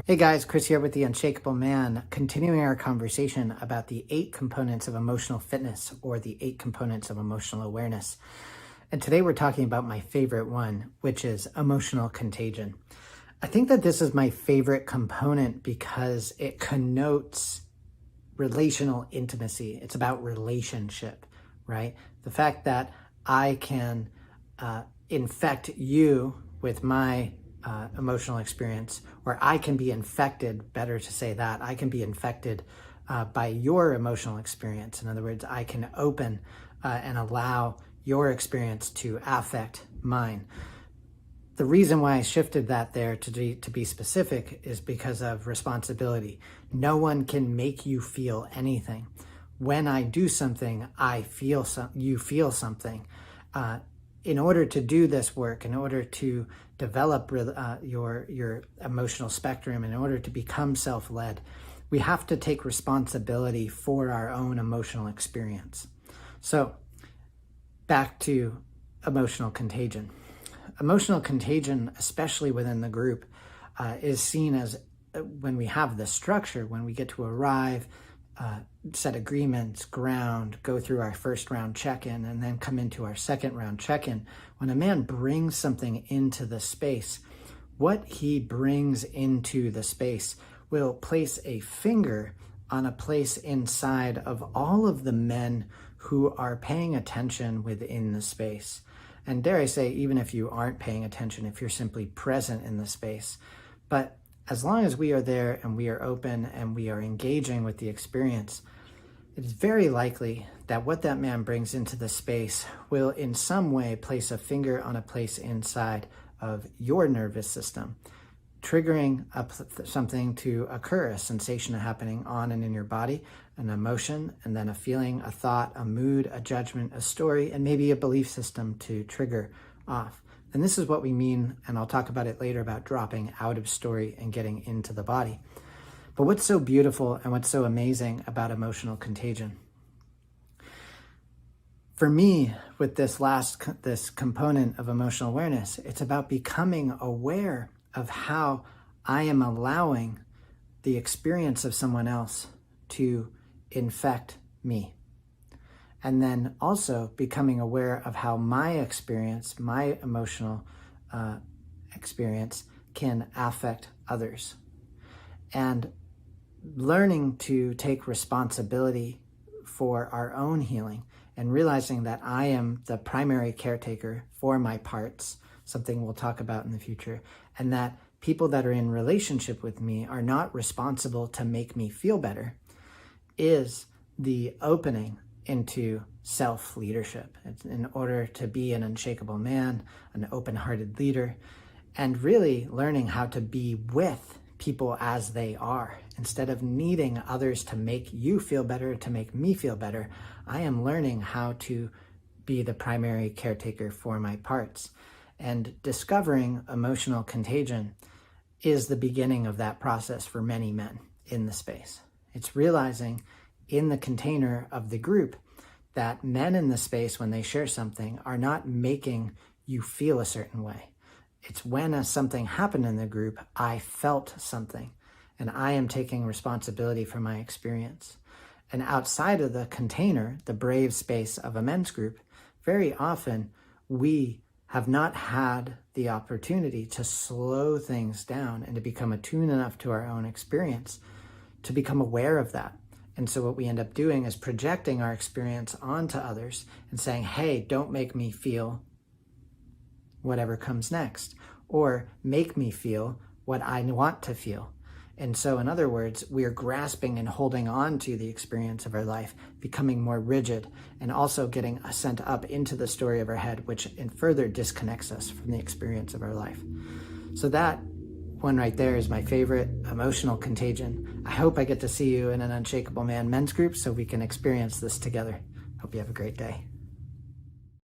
Hey guys, Chris here with the Unshakable Man, continuing our conversation about the 8 components of emotional fitness, or the 8 components of emotional awareness. And today we're talking about my favorite one, which is emotional contagion. I think that this is my favorite component because it connotes relational intimacy. It's about relationship, right? The fact that I can infect you with my emotional experience, or I can be infected, better to say that, I can be infected by your emotional experience. In other words, I can open and allow your experience to affect mine. The reason why I shifted that there to be specific is because of responsibility. No one can make you feel anything. When I do something, you feel something. In order to do this work, in order to develop your emotional spectrum, in order to become self-led, we have to take responsibility for our own emotional experience. So back to emotional contagion. Emotional contagion, especially within the group, is seen as when we have the structure, when we get to arrive, set agreements, ground, go through our first round check-in, and then come into our second round check-in. When a man brings something into the space, what he brings into the space will place a finger on a place inside of all of the men who are paying attention within the space. And dare I say, even if you aren't paying attention, if you're simply present in the space. But as long as we are there and we are open and we are engaging with the experience, it is very likely that what that man brings into the space will in some way place a finger on a place inside of your nervous system, triggering something to occur, a sensation happening on and in your body, an emotion, and then a feeling, a thought, a mood, a judgment, a story, and maybe a belief system to trigger off. And this is what we mean, and I'll talk about it later, about dropping out of story and getting into the body. But what's so beautiful and what's so amazing about emotional contagion? For me, with this component of emotional awareness, it's about becoming aware of how I am allowing the experience of someone else to infect me. And then also becoming aware of how my experience, my emotional experience, can affect others. And learning to take responsibility for our own healing and realizing that I am the primary caretaker for my parts, something we'll talk about in the future, and that people that are in relationship with me are not responsible to make me feel better, is the opening into self-leadership. It's in order to be an unshakable man, an open-hearted leader, and really learning how to be with people as they are. Instead of needing others to make you feel better, to make me feel better, I am learning how to be the primary caretaker for my parts. And discovering emotional contagion is the beginning of that process for many men in the space. It's realizing in the container of the group that men in the space, when they share something, are not making you feel a certain way. It's when something happened in the group, I felt something, and I am taking responsibility for my experience. And outside of the container, the brave space of a men's group, very often we have not had the opportunity to slow things down and to become attuned enough to our own experience to become aware of that. And so what we end up doing is projecting our experience onto others and saying, hey, don't make me feel whatever comes next, or make me feel what I want to feel. And so in other words, we are grasping and holding on to the experience of our life, becoming more rigid, and also getting sent up into the story of our head, which further disconnects us from the experience of our life. So that one right there is my favorite, emotional contagion. I hope I get to see you in an Unshakable Man men's group so we can experience this together. Hope you have a great day.